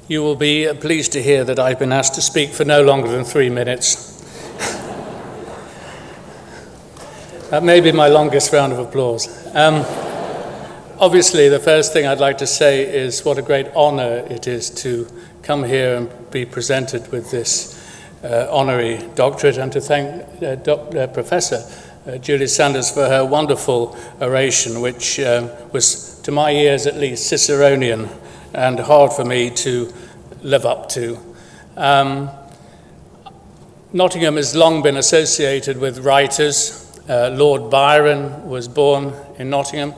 You will be pleased to hear that I've been asked to speak for no longer than 3 minutes. That may be my longest round of applause. Obviously, the first thing I'd like to say is what a great honor it is to come here and be presented with this honorary doctorate, and to thank Professor Julie Sanders for her wonderful oration, which was, to my ears at least, Ciceronian and hard for me to live up to. Nottingham has long been associated with writers. Lord Byron was born in Nottingham.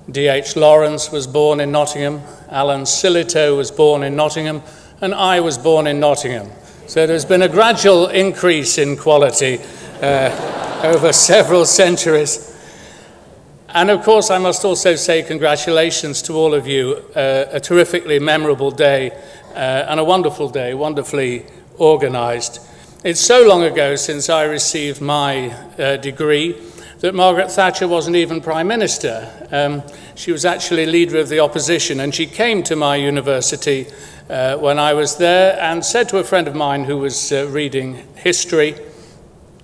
D.H. Lawrence was born in Nottingham. Alan Sillitoe was born in Nottingham. And I was born in Nottingham. So there's been a gradual increase in quality over several centuries. And of course, I must also say congratulations to all of you. A terrifically memorable day and a wonderful day, wonderfully organized. It's so long ago since I received my degree that Margaret Thatcher wasn't even Prime Minister. She was actually leader of the opposition, and she came to my university when I was there and said to a friend of mine who was reading history,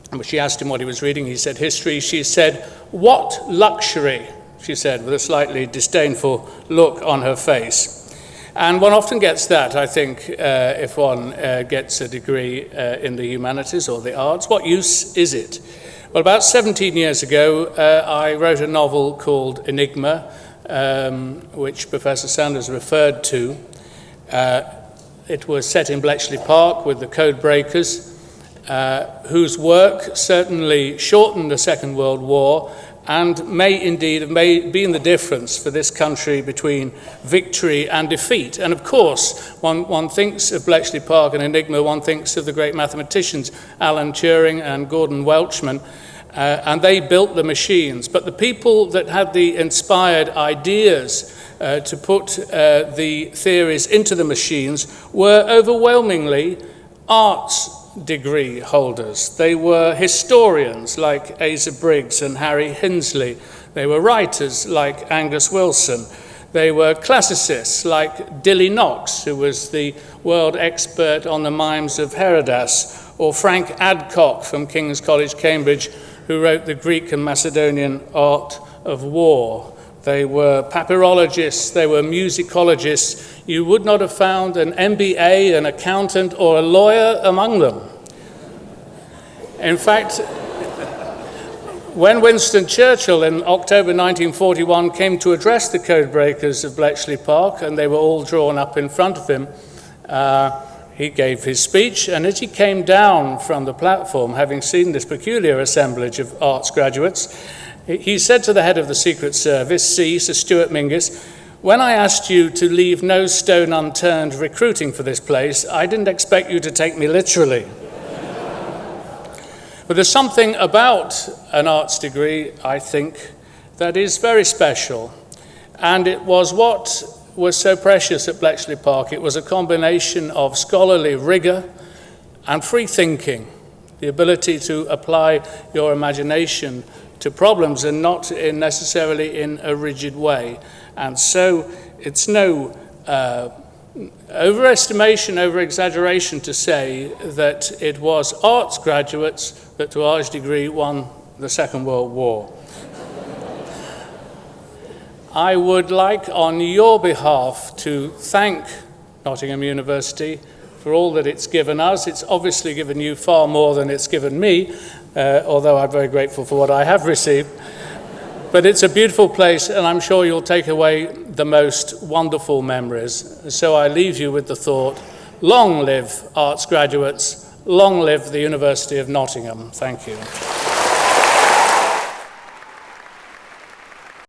and she asked him what he was reading. He said history. She said, "What luxury," she said, with a slightly disdainful look on her face. And one often gets that, I think, if one gets a degree in the humanities or the arts. What use is it? Well, about 17 years ago, I wrote a novel called Enigma, which Professor Sanders referred to. It was set in Bletchley Park with the code breakers, whose work certainly shortened the Second World War and may indeed have been the difference for this country between victory and defeat. And of course, one thinks of Bletchley Park and Enigma, one thinks of the great mathematicians, Alan Turing and Gordon Welchman, and they built the machines. But the people that had the inspired ideas to put the theories into the machines were overwhelmingly arts degree holders. They were historians like Asa Briggs and Harry Hinsley. They were writers like Angus Wilson. They were classicists like Dilly Knox, who was the world expert on the mimes of Herodas, or Frank Adcock from King's College, Cambridge, who wrote the Greek and Macedonian art of war. They were papyrologists, they were musicologists. You would not have found an MBA, an accountant, or a lawyer among them. In fact, when Winston Churchill in October 1941 came to address the code breakers of Bletchley Park, and they were all drawn up in front of him, he gave his speech, and as he came down from the platform, having seen this peculiar assemblage of arts graduates, he said to the head of the Secret Service, Sir Stuart Mingus, "When I asked you to leave no stone unturned recruiting for this place, I didn't expect you to take me literally." But there's something about an arts degree, I think, that is very special. And it was what was so precious at Bletchley Park. It was a combination of scholarly rigor and free thinking, the ability to apply your imagination to problems and not necessarily in a rigid way. And so it's no overestimation, over-exaggeration to say that it was arts graduates that to a large degree won the Second World War. I would like on your behalf to thank Nottingham University for all that it's given us. It's obviously given you far more than it's given me, although I'm very grateful for what I have received. But it's a beautiful place, and I'm sure you'll take away the most wonderful memories. So I leave you with the thought, long live arts graduates, long live the University of Nottingham. Thank you.